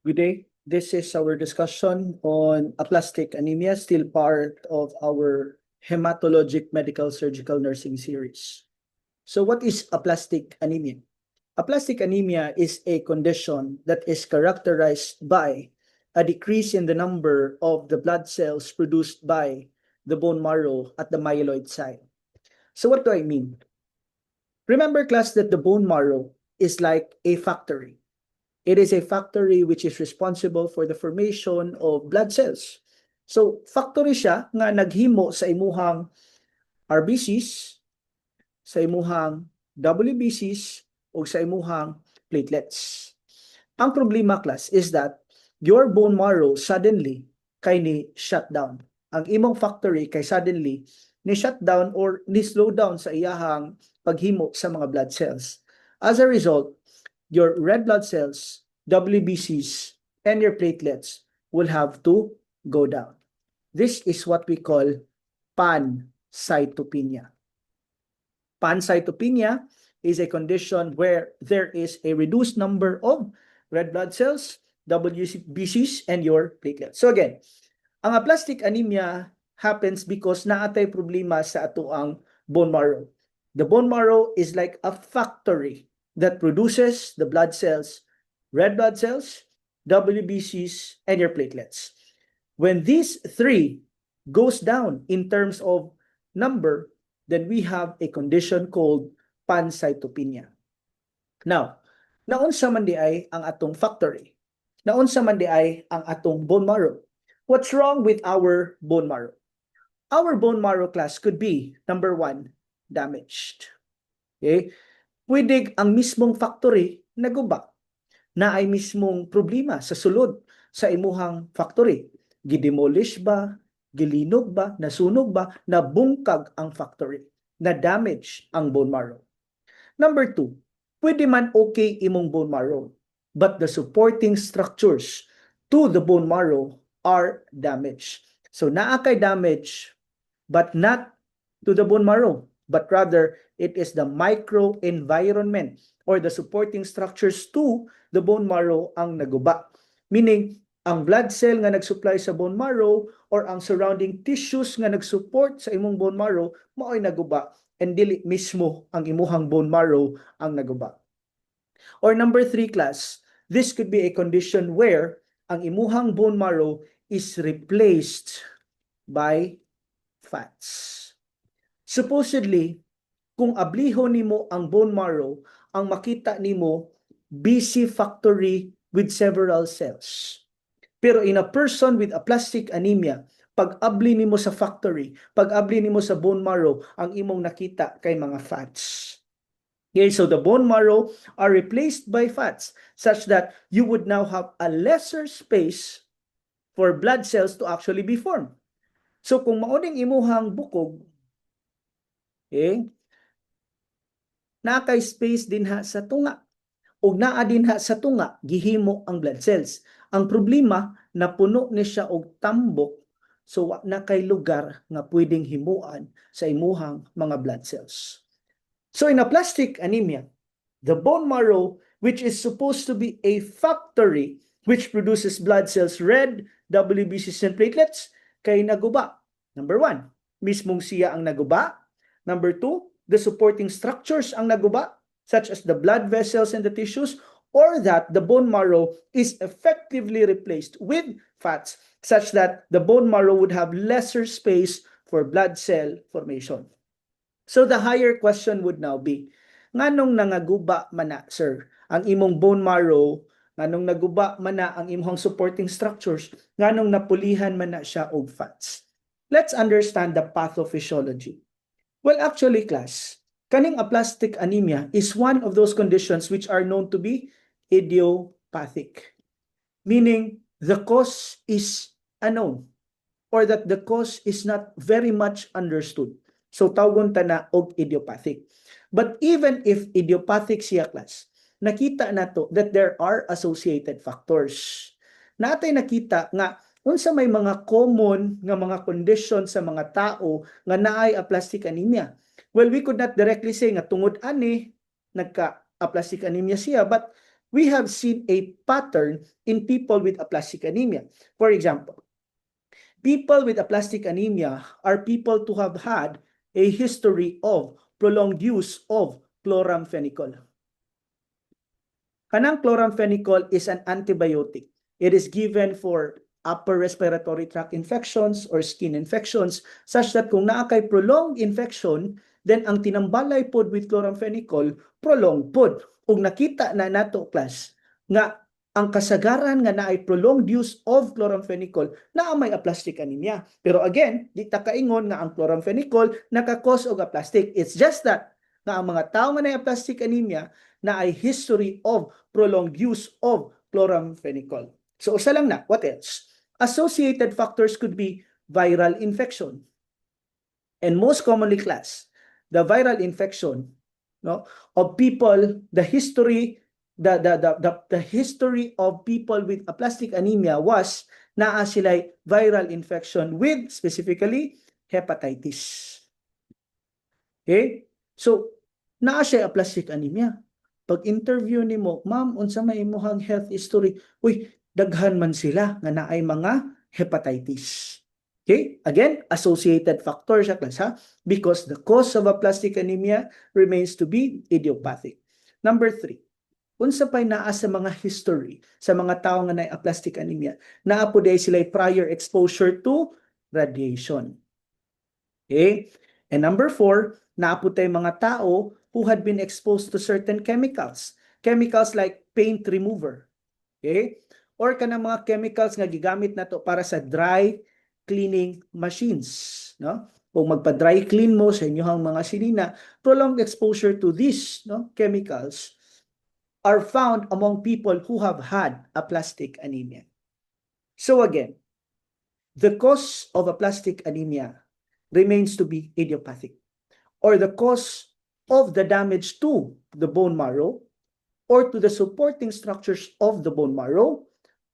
Good day. This is our discussion on aplastic anemia, still part of our hematologic medical surgical nursing series. So what is aplastic anemia? Aplastic anemia is a condition that is characterized by a decrease in the number of the blood cells produced by the bone marrow at the myeloid site. So what do I mean? Remember, class, that the bone marrow is like a factory. It is a factory which is responsible for the formation of blood cells. So, factory siya nga naghimo sa imuhang RBCs, sa imuhang WBCs, o sa imuhang platelets. Ang problema, class, is that your bone marrow suddenly kay ni shut down. Ang imong factory kay suddenly ni shut down or ni slow down sa iyahang paghimo sa mga blood cells. As a result, your red blood cells, WBCs, and your platelets will have to go down. This is what we call pancytopenia. Pancytopenia is a condition where there is a reduced number of red blood cells, WBCs, and your platelets. So again, ang aplastic anemia happens because naatay problema sa ato ang bone marrow. The bone marrow is like a factory that produces the blood cells, red blood cells, WBCs, and your platelets. When these three goes down in terms of number, then we have a condition called pancytopenia. Now, naunsa man di ay ang atong factory? Naunsa man di ay ang atong bone marrow? What's wrong with our bone marrow? Our bone marrow, class, could be, number one, damaged. Okay? Pwede ang mismong factory naguba na ay mismong problema sa sulod sa imuhang factory. Gidemolish ba? Gilinog ba? Nasunog ba? Nabungkag ang factory. Na-damage ang bone marrow. Number two, pwede man okay imong bone marrow, but the supporting structures to the bone marrow are damaged. So naa kay damage, but not to the bone marrow, but rather it is the microenvironment or the supporting structures to the bone marrow ang naguba. Meaning, ang blood cell nga nagsupply sa bone marrow or ang surrounding tissues nga nagsupport sa imong bone marrow mao'y naguba and dili mismo ang imuhang bone marrow ang naguba. Or number three, class, this could be a condition where ang imuhang bone marrow is replaced by fats. Supposedly, kung abliho nimo ang bone marrow, ang makita nimo BC factory with several cells. Pero in a person with aplastic anemia, pag abli nimo sa factory, pag abli nimo sa bone marrow, ang imong nakita kay mga fats. Okay, so the bone marrow are replaced by fats such that you would now have a lesser space for blood cells to actually be formed. So kung mauding imuhang bukog, okay, naa kay space din ha sa tunga. O naa din ha sa tunga, gihimo ang blood cells. Ang problema, napuno ni siya og tambok, so wa na kay lugar nga pwedeng himuan sa imuhang mga blood cells. So in aplastic anemia, the bone marrow, which is supposed to be a factory which produces blood cells, red, WBCs, and platelets, kay naguba. Number one, mismong siya ang naguba. Number two, the supporting structures ang naguba, such as the blood vessels and the tissues, or that the bone marrow is effectively replaced with fats, such that the bone marrow would have lesser space for blood cell formation. So the higher question would now be, nganong nangaguba man na, sir, ang imong bone marrow, nganong naguba man na ang imong supporting structures, nganong napulihan man na siya og fats? Let's understand the pathophysiology. Well, actually, class, kaning aplastic anemia is one of those conditions which are known to be idiopathic, meaning the cause is unknown or that the cause is not very much understood. So tawgon ta na og idiopathic. But even if idiopathic siya, class, nakita nato that there are associated factors. Natay nakita nga unsa may mga common nga mga condition sa mga tao nga naay aplastic anemia. Well, we could not directly say nga tungod ani nagka-aplastic anemia siya, but we have seen a pattern in people with aplastic anemia. For example, people with aplastic anemia are people to have had a history of prolonged use of chloramphenicol. Kanang chloramphenicol is an antibiotic. It is given for upper respiratory tract infections or skin infections such that kung naa kay prolonged infection, then ang tinambalay pod with chloramphenicol, prolonged pod. Ug nakita na nato class nga ang kasagaran nga naay prolonged use of chloramphenicol naa may aplastic anemia. Pero again, di ta kaingon nga ang chloramphenicol naka-cause og aplastic. It's just that nga ang mga tao nga naay aplastic anemia na ay history of prolonged use of chloramphenicol. So usa lang na, what else? Associated factors could be viral infection. And most commonly class, the viral infection of people, the history of people with aplastic anemia was naa sila viral infection with specifically hepatitis. Okay? So, naa siya aplastic anemia. Pag interview nimo, ma'am, unsa may imong health history? Uy, daghan man sila nga naay mga hepatitis. Okay? Again, associated factor siya class ha, because the cause of aplastic anemia remains to be idiopathic. Number 3, unsa pay naa sa mga history sa mga tawo nga naay aplastic anemia, naa po day sila prior exposure to radiation. Okay? And number 4, naa po tay mga tao who had been exposed to certain chemicals. Chemicals like paint remover. Okay? Or kanang mga chemicals nga gigamit nato para sa dry cleaning machines, no? Kung magpa-dry clean mo sa inyong mga sinina, prolonged exposure to these chemicals are found among people who have had aplastic anemia. So again, the cause of aplastic anemia remains to be idiopathic, or the cause of the damage to the bone marrow or to the supporting structures of the bone marrow,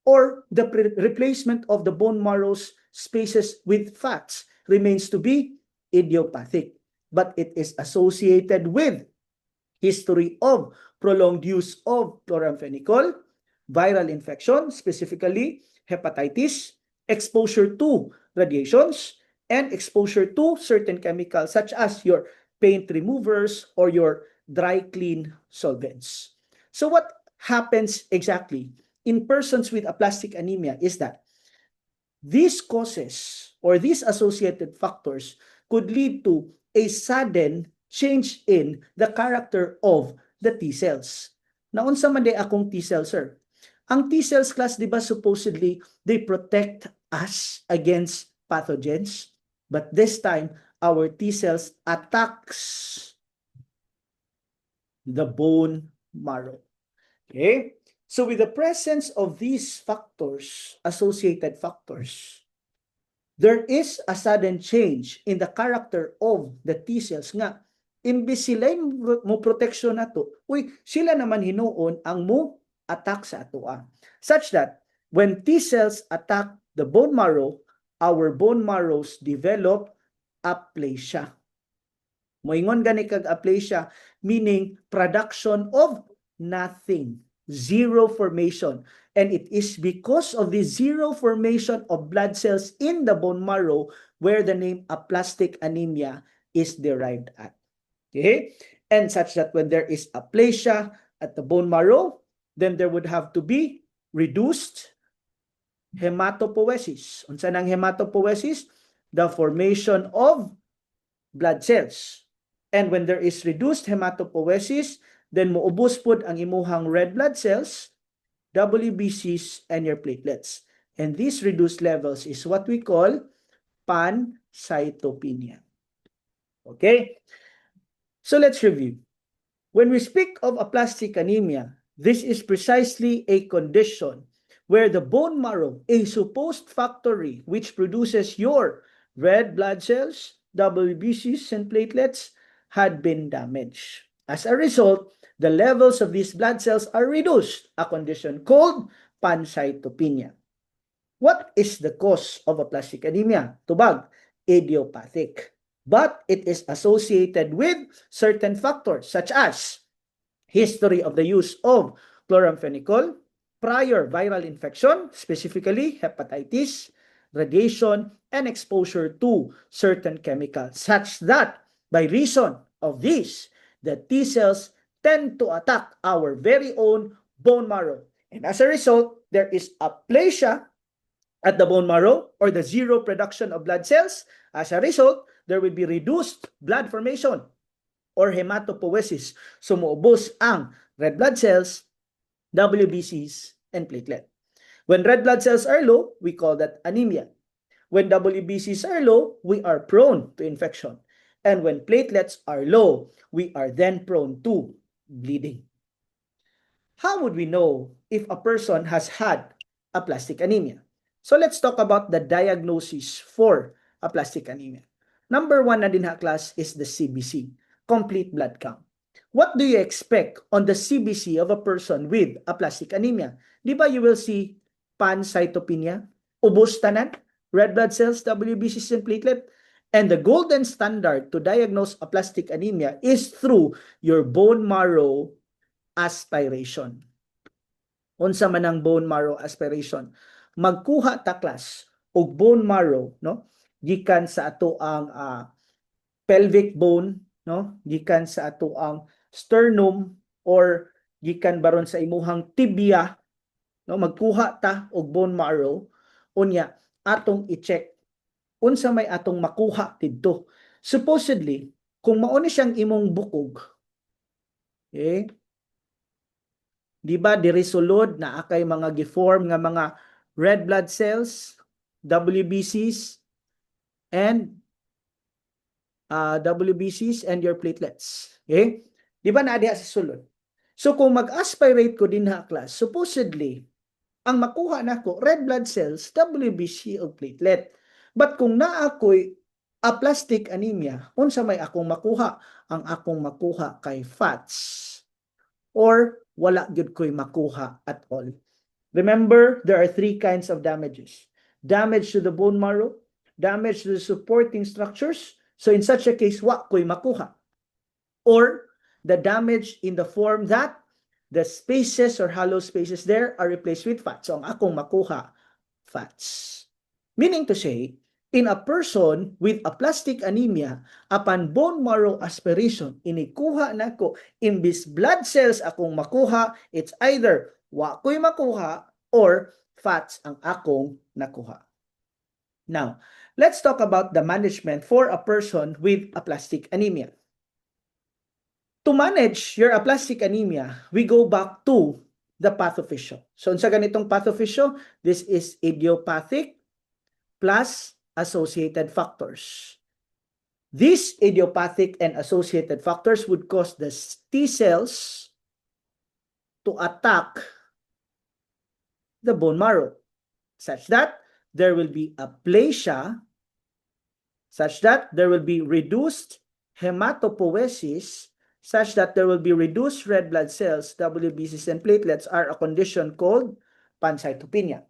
or the replacement of the bone marrow's spaces with fats remains to be idiopathic, but it is associated with history of prolonged use of chloramphenicol, viral infection, specifically hepatitis, exposure to radiations, and exposure to certain chemicals such as your paint removers or your dry clean solvents. So what happens exactly in persons with aplastic anemia is that these causes or these associated factors could lead to a sudden change in the character of the T cells. Naunsa man day akong T cells, sir? Ang T cells class, di ba, supposedly they protect us against pathogens, but this time our T cells attacks the bone marrow. Okay? So with the presence of these factors, associated factors, there is a sudden change in the character of the T cells nga. Imbis sila mo protection nato, sila naman hinuon ang mo attack sa atoa. Such that when T cells attack the bone marrow, our bone marrows develop aplasia. Moingon gani kag aplasia, meaning production of nothing, zero formation. And it is because of the zero formation of blood cells in the bone marrow where the name aplastic anemia is derived at. Okay? And such that when there is aplasia at the bone marrow, then there would have to be reduced hematopoiesis. Unsa nang hematopoiesis? The formation of blood cells. And when there is reduced hematopoiesis, then muubos pod ang imuhang red blood cells, WBCs, and your platelets. And these reduced levels is what we call pancytopenia. Okay? So let's review. When we speak of aplastic anemia, this is precisely a condition where the bone marrow, a supposed factory which produces your red blood cells, WBCs, and platelets, had been damaged. As a result, the levels of these blood cells are reduced, a condition called pancytopenia. What is the cause of aplastic anemia? Tubag, idiopathic. But it is associated with certain factors such as history of the use of chloramphenicol, prior viral infection, specifically hepatitis, radiation, and exposure to certain chemicals, such that by reason of this, the T cells tend to attack our very own bone marrow. And as a result, there is aplasia at the bone marrow or the zero production of blood cells. As a result, there will be reduced blood formation or hematopoiesis. So maubos ang red blood cells, WBCs, and platelet. When red blood cells are low, we call that anemia. When WBCs are low, we are prone to infection. And when platelets are low, we are then prone to bleeding. How would we know if a person has had aplastic anemia? So let's talk about the diagnosis for aplastic anemia. Number one na din ha, class, is the CBC, complete blood count. What do you expect on the CBC of a person with aplastic anemia? Di ba you will see pancytopenia, ubos tanan, red blood cells, WBCs, and platelet? And the golden standard to diagnose aplastic anemia is through your bone marrow aspiration. Unsa man ang bone marrow aspiration? Magkuha ta, class, og bone marrow, no? Gikan sa ato ang pelvic bone, no? Gikan sa ato ang sternum or gikan baron sa imuhang tibia, no? Magkuha ta og bone marrow, unya atong i-check unsa may atong makuha didto. Supposedly, kung mao ni siyang imong bukog, okay? Di ba diri sulod na akay mga giform nga mga red blood cells, WBCs, and your platelets. Okay? Di ba na diha sa sulod? So kung mag-aspirate ko din ha, class, supposedly, ang makuha nako red blood cells, WBC o platelet. But kung naa ako'y aplastic anemia, unsa may akong makuha? Ang akong makuha kay fats. Or wala gyud ko'y makuha at all. Remember, there are three kinds of damages. Damage to the bone marrow, damage to the supporting structures. So in such a case, wa ko'y makuha. Or the damage in the form that the spaces or hollow spaces there are replaced with fat. So ang akong makuha, fats. Meaning to say, in a person with aplastic anemia, upon bone marrow aspiration, inikuha nako, imbis blood cells akong makuha, it's either wa ko'y makuha or fats ang akong nakuha. Now, let's talk about the management for a person with aplastic anemia. To manage your aplastic anemia, we go back to the pathophysio. So, sa ganitong pathophysio, this is idiopathic plus associated factors. These idiopathic and associated factors would cause the T cells to attack the bone marrow, such that there will be aplasia, such that there will be reduced hematopoiesis, such that there will be reduced red blood cells, WBCs, and platelets are a condition called pancytopenia.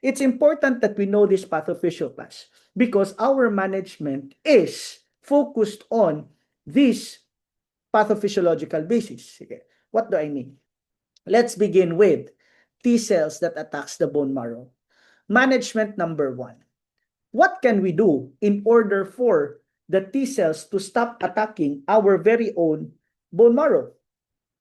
It's important that we know this pathophysical class because our management is focused on this pathophysiological basis. Okay. What do I mean? Let's begin with T cells that attacks the bone marrow. Management number one. What can we do in order for the T cells to stop attacking our very own bone marrow?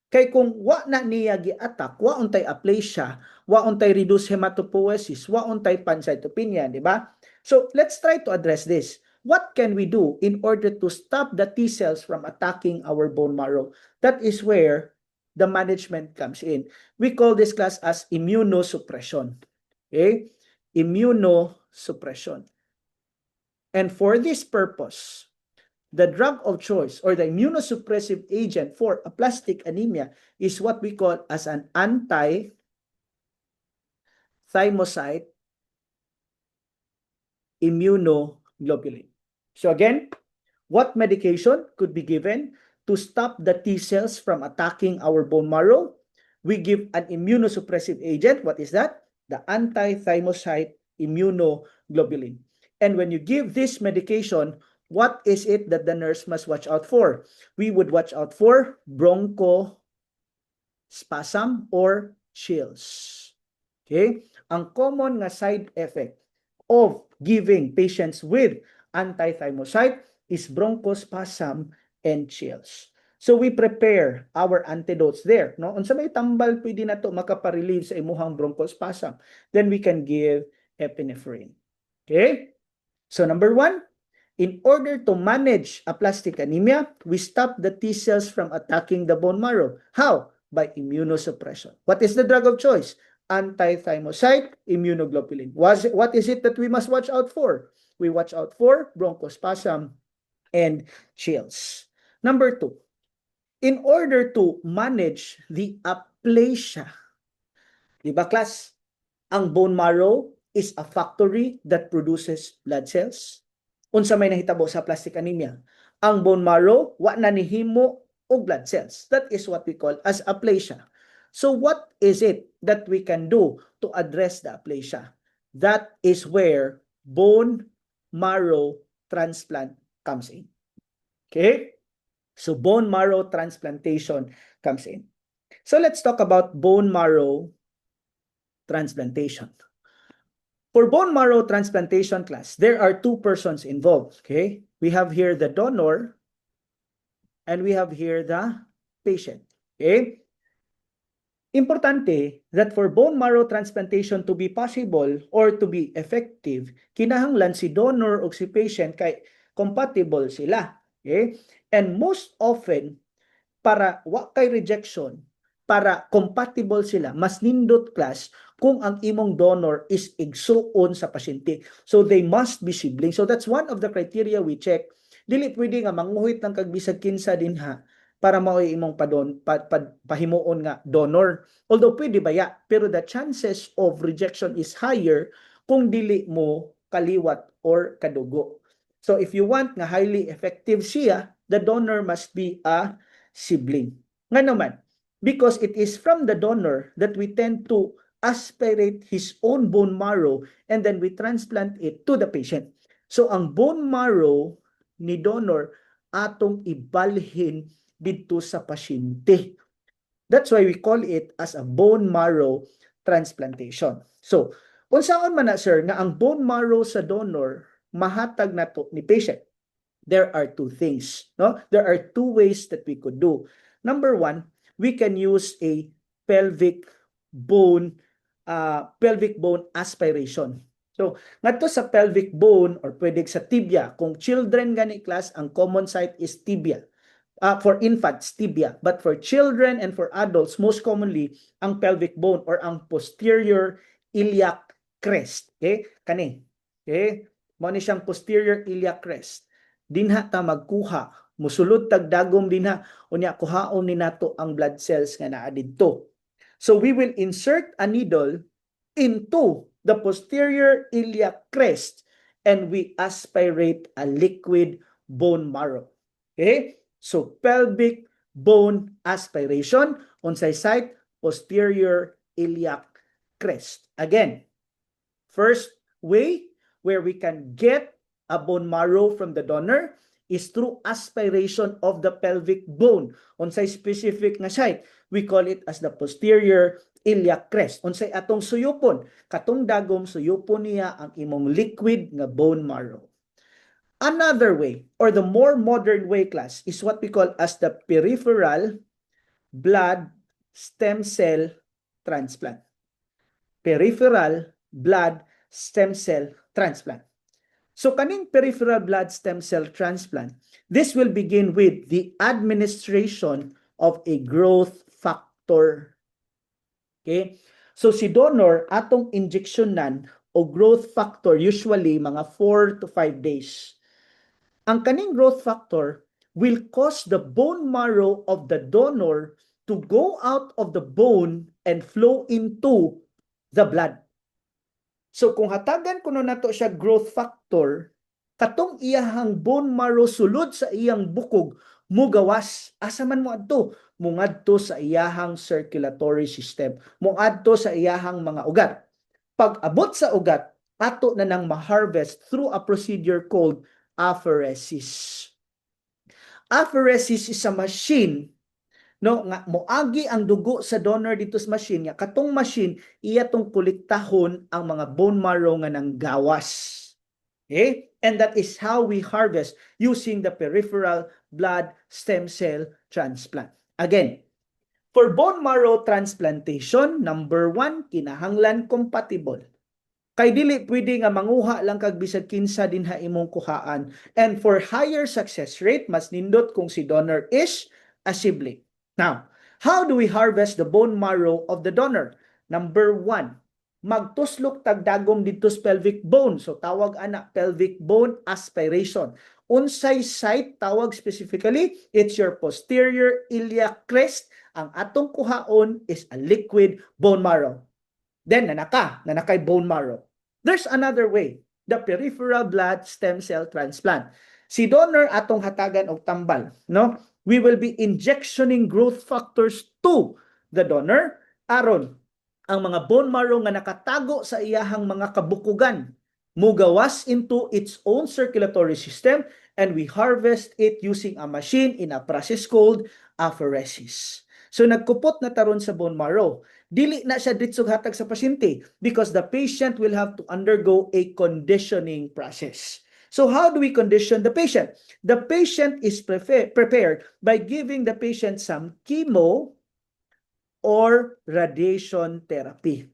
Kay kung wa na niya gi-attack, wa untay aplasia, wa untay reduced hematopoiesis, wa untay pancytopenia, di ba? So, let's try to address this. What can we do in order to stop the T cells from attacking our bone marrow? That is where the management comes in. We call this class as immunosuppression. Okay? Immunosuppression. And for this purpose, the drug of choice or the immunosuppressive agent for aplastic anemia is what we call as an anti-thymocyte immunoglobulin. So again, what medication could be given to stop the T cells from attacking our bone marrow? We give an immunosuppressive agent. What is that? The anti-thymocyte immunoglobulin. And when you give this medication, what is it that the nurse must watch out for? We would watch out for bronchodilatation. spasm or chills. Okay? Ang common nga side effect of giving patients with antithymocyte is bronchospasm and chills. So we prepare our antidotes there, no? Unsa may tambal pwede na to makaparelieve sa imuhang bronchospasm, then we can give epinephrine. Okay? So number 1, in order to manage aplastic anemia, we stop the T cells from attacking the bone marrow. How? By immunosuppression. What is the drug of choice? Antithymocyte, immunoglobulin. What is it that we must watch out for? We watch out for bronchospasm and chills. Number 2, in order to manage the aplasia, di ba class, ang bone marrow is a factory that produces blood cells. Unsa may nahitabo sa aplastic anemia? Ang bone marrow, wa na nihimo og blood cells. That is what we call as aplasia. So what is it that we can do to address the aplasia? That is where bone marrow transplant comes in. Okay? So bone marrow transplantation comes in. So let's talk about bone marrow transplantation. For bone marrow transplantation class, there are 2 persons involved. Okay? We have here the donor and we have here the patient. Okay? Importante that for bone marrow transplantation to be possible or to be effective, kinahanglan si donor o si patient kay compatible sila. Okay? And most often, para wa kay rejection, para compatible sila, mas nindot class kung ang imong donor is igsuon sa pasyente. So they must be siblings. So that's one of the criteria we check. Dili pwede nga manguhit ng kagbisag kinsa dinha para mao imong pahimuon nga donor. Although pwede baya, pero the chances of rejection is higher kung dili mo kaliwat or kadugo. So if you want nga highly effective siya, the donor must be a sibling. Nga naman, because it is from the donor that we tend to aspirate his own bone marrow and then we transplant it to the patient. So ang bone marrow ni donor atong ibalhin dito sa pasyente. That's why we call it as a bone marrow transplantation. So, unsaon man na sir nga ang bone marrow sa donor mahatag nato ni patient? There are 2 things, no? There are 2 ways that we could do. Number 1, we can use a pelvic bone aspiration. So, ngadto sa pelvic bone or pwede sa tibia, kung children gani class, ang common site is tibia. For infants, tibia. But for children and for adults, most commonly, ang pelvic bone or ang posterior iliac crest. Okay? Kani. Okay? Mao ni siyang posterior iliac crest. Dinha ta magkuha. Musulod tag dagom dinha. Unya, kuhaon ni nato ang blood cells nga naa didto. So we will insert a needle into the posterior iliac crest and we aspirate a liquid bone marrow. Okay? So pelvic bone aspiration unsay site? Posterior iliac crest. Again, first way where we can get a bone marrow from the donor is through aspiration of the pelvic bone. Unsay specific nga site? We call it as the posterior iliac crest. Unsay atong suyupon? Katong dagom suyupon niya ang imong liquid nga bone marrow. Another way, or the more modern way class, is what we call as the peripheral blood stem cell transplant. Peripheral blood stem cell transplant. So kaning peripheral blood stem cell transplant, this will begin with the administration of a growth factor. Okay? So si donor atong injectionan o growth factor usually mga 4 to 5 days. Ang kaning growth factor will cause the bone marrow of the donor to go out of the bone and flow into the blood. So kung hatagan kuno nato siya growth factor, katong iyahang bone marrow sulod sa iyang bukog mugawas. Asa man mo adto? Mungadto sa iyahang circulatory system. Mungadto sa iyahang mga ugat. Pag abot sa ugat, ato na nang ma-harvest through a procedure called apheresis. Apheresis is a machine no nga moagi ang dugo sa donor dito sa machine nga katong machine iya tong kolektahon ang mga bone marrow nga nanggawas. Okay? And that is how we harvest using the peripheral blood stem cell transplant. Again, for bone marrow transplantation, number 1, kinahanglan compatible. Kay dili pwede nga manguha lang kag bisag kinsa dinha imong kuhaan. And for higher success rate, mas nindot kung si donor is a sibling. Now, how do we harvest the bone marrow of the donor? Number 1, magtuslok tagdagom dito sa pelvic bone. So tawag ana pelvic bone aspiration. Unsay site tawag specifically? It's your posterior iliac crest. Ang atong kuhaon is a liquid bone marrow. Then nanakay bone marrow. There's another way, the peripheral blood stem cell transplant. Si donor atong hatagan og tambal, no? We will be injectioning growth factors to the donor aron ang mga bone marrow nga nakatago sa iyahang mga kabukugan mugawas into its own circulatory system, and we harvest it using a machine in a process called apheresis. So nagkupot na taron sa bone marrow. Dili na siya ditsog hatag sa pasyente because the patient will have to undergo a conditioning process. So how do we condition the patient? The patient is prepared by giving the patient some chemo or radiation therapy.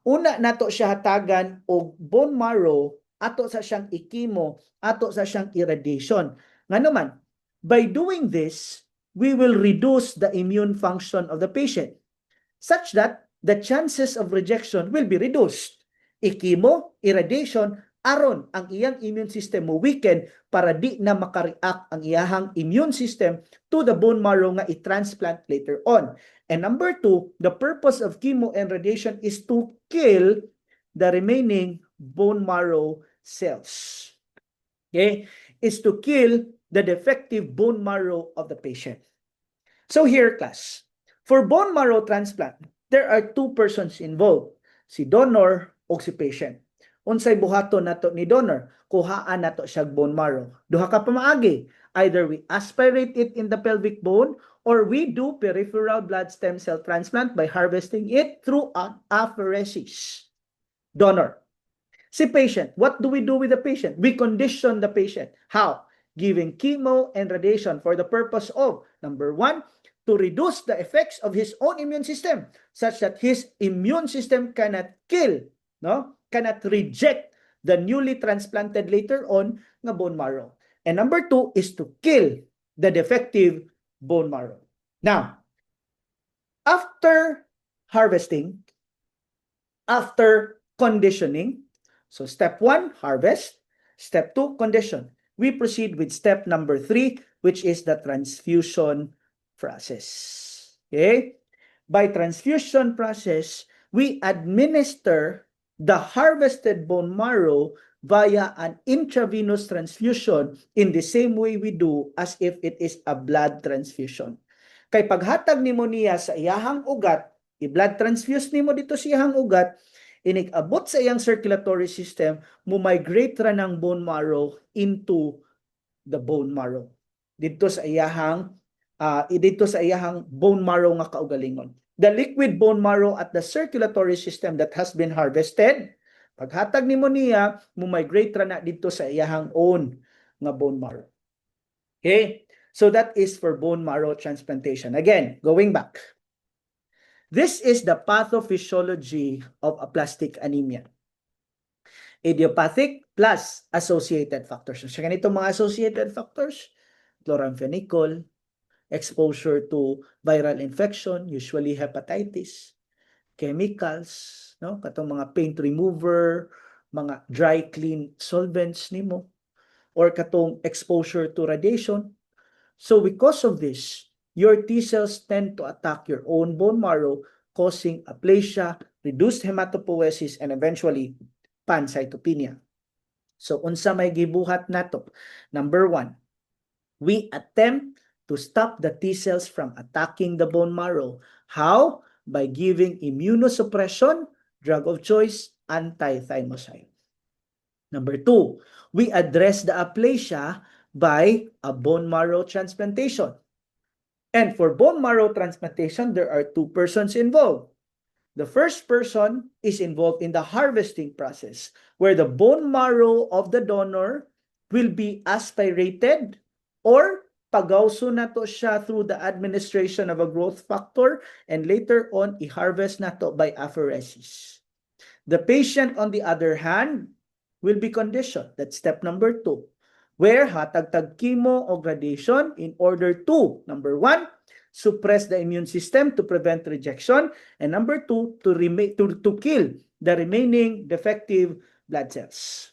Una nato siya hatagan og bone marrow, ato sa siyang ikimo, ato sa siyang irradiation. Nganuman, by doing this, we will reduce the immune function of the patient such that the chances of rejection will be reduced. Ikimo, irradiation, aron ang iyang immune system mo weaken para di na makareact ang iyahang immune system to the bone marrow nga i-transplant later on. And number 2, the purpose of chemo and radiation is to kill the remaining bone marrow cells. Okay? Is to kill the defective bone marrow of the patient. So here, class, for bone marrow transplant, there are 2 persons involved, si donor o si patient. Unsay buhaton nato ni donor, kuhaan nato siya bone marrow. Duha ka pamaagi, either we aspirate it in the pelvic bone or we do peripheral blood stem cell transplant by harvesting it through an apheresis. Donor. Si patient, what do we do with the patient? We condition the patient. How? Giving chemo and radiation for the purpose of, number 1, to reduce the effects of his own immune system such that his immune system cannot kill, cannot reject the newly transplanted later on nga bone marrow. And number 2 is to kill the defective bone marrow. Now, after harvesting, after conditioning, so step 1, harvest. Step 2, condition. We proceed with step number 3, which is the transfusion process. Okay? By transfusion process, we administer the harvested bone marrow via an intravenous transfusion in the same way we do as if it is a blood transfusion. Kay paghatag nimo niya sa iyahang ugat, i-blood transfuse nimo dito sa iyahang ugat, inig-abot sa iyang circulatory system, mo-migrate ra ng bone marrow into the bone marrow. Dito sa iyahang bone marrow nga kaugalingon. The liquid bone marrow at the circulatory system that has been harvested, paghatag nimo niya, mo-migrate ra na dito sa iyahang own nga bone marrow. Okay? So that is for bone marrow transplantation. Again, going back. This is the pathophysiology of aplastic anemia. Idiopathic plus associated factors. So, ganito mga associated factors, chloramphenicol, exposure to viral infection, usually hepatitis, chemicals, katong mga paint remover, mga dry clean solvents nimo, or katong exposure to radiation. So because of this, your T cells tend to attack your own bone marrow, causing aplasia, reduced hematopoiesis, and eventually pancytopenia. So unsa may gibuhat nato? Number 1, we attempt to stop the T cells from attacking the bone marrow. How? By giving immunosuppression, drug of choice, anti-thymocyte. Number 2, we address the aplasia by a bone marrow transplantation. And for bone marrow transplantation, there are two persons involved. The first person is involved in the harvesting process, where the bone marrow of the donor will be aspirated or pagawso na to siya through the administration of a growth factor, and later on, i-harvest na to by apheresis. The patient, on the other hand, will be conditioned. That's step number 2, where hatag-tag chemo o radiation in order to, number 1, suppress the immune system to prevent rejection, and number 2, to kill the remaining defective blood cells.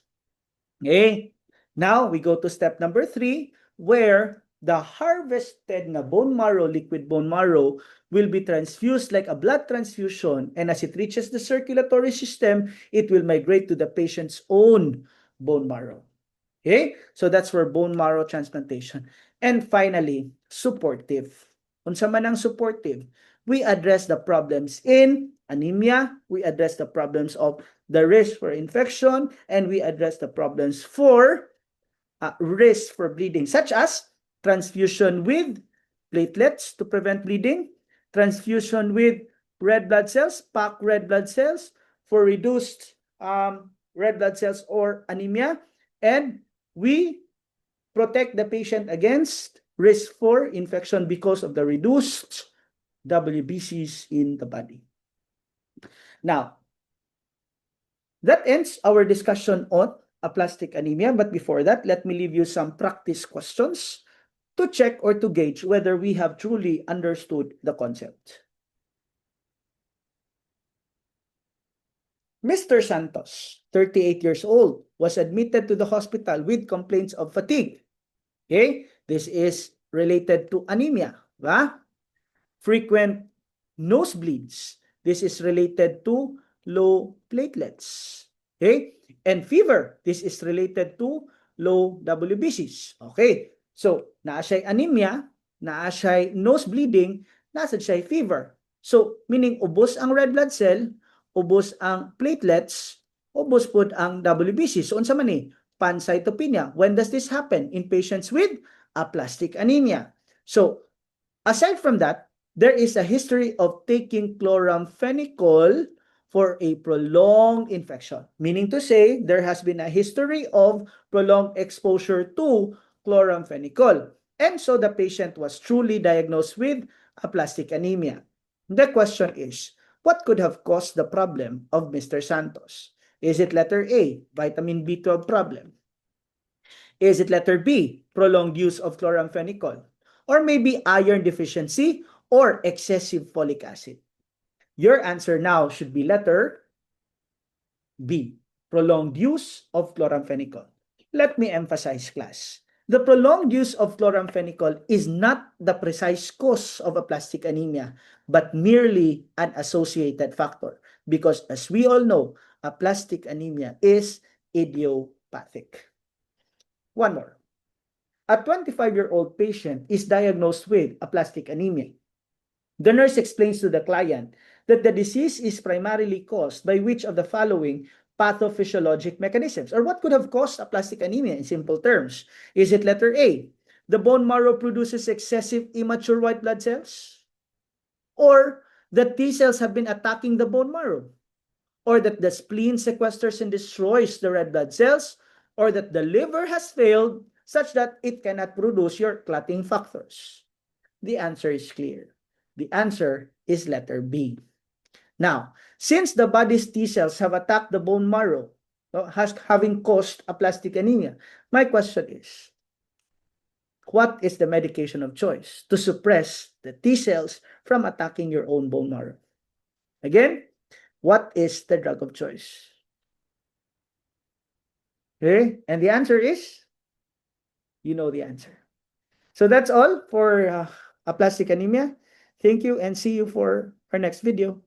Okay? Now, we go to step number 3, where the harvested na bone marrow, liquid bone marrow, will be transfused like a blood transfusion, and as it reaches the circulatory system, it will migrate to the patient's own bone marrow. Okay? So that's for bone marrow transplantation. And finally, supportive. Unsa man ang supportive? We address the problems in anemia, we address the problems of the risk for infection, and we address the problems for risk for bleeding, such as transfusion with platelets to prevent bleeding, transfusion with red blood cells, packed red blood cells for reduced red blood cells or anemia, and we protect the patient against risk for infection because of the reduced WBCs in the body. Now, that ends our discussion on aplastic anemia. But before that, let me leave you some practice questions to check or to gauge whether we have truly understood the concept. Mr. Santos, 38 years old, was admitted to the hospital with complaints of fatigue. Okay? This is related to anemia. Right? Frequent nosebleeds. This is related to low platelets. Okay? And fever. This is related to low WBCs. Okay? So, naa siya'y anemia, naa siya'y nosebleeding, nasa siya'y fever. So, meaning ubos ang red blood cell, ubos ang platelets, ubos po ang WBC. So, unsa man ni? Pancytopenia. When does this happen? In patients with aplastic anemia. So, aside from that, there is a history of taking chloramphenicol for a prolonged infection. Meaning to say, there has been a history of prolonged exposure to chloramphenicol. And so the patient was truly diagnosed with aplastic anemia. The question is, what could have caused the problem of Mr. Santos? Is it letter A, vitamin B12 problem? Is it letter B, prolonged use of chloramphenicol? Or maybe iron deficiency or excessive folic acid? Your answer now should be letter B, prolonged use of chloramphenicol. Let me emphasize, class. The prolonged use of chloramphenicol is not the precise cause of aplastic anemia, but merely an associated factor. Because as we all know, aplastic anemia is idiopathic. One more. A 25-year-old patient is diagnosed with aplastic anemia. The nurse explains to the client that the disease is primarily caused by which of the following pathophysiologic mechanisms? Or what could have caused aplastic anemia in simple terms? Is it letter A, the bone marrow produces excessive immature white blood cells? Or that T cells have been attacking the bone marrow? Or that the spleen sequesters and destroys the red blood cells? Or that the liver has failed such that it cannot produce your clotting factors? The answer is clear. The answer is letter B. Now, since the body's T cells have attacked the bone marrow, having caused aplastic anemia, my question is, what is the medication of choice to suppress the T cells from attacking your own bone marrow? Again, what is the drug of choice? Okay, and the answer is, you know the answer. So that's all for aplastic anemia. Thank you and see you for our next video.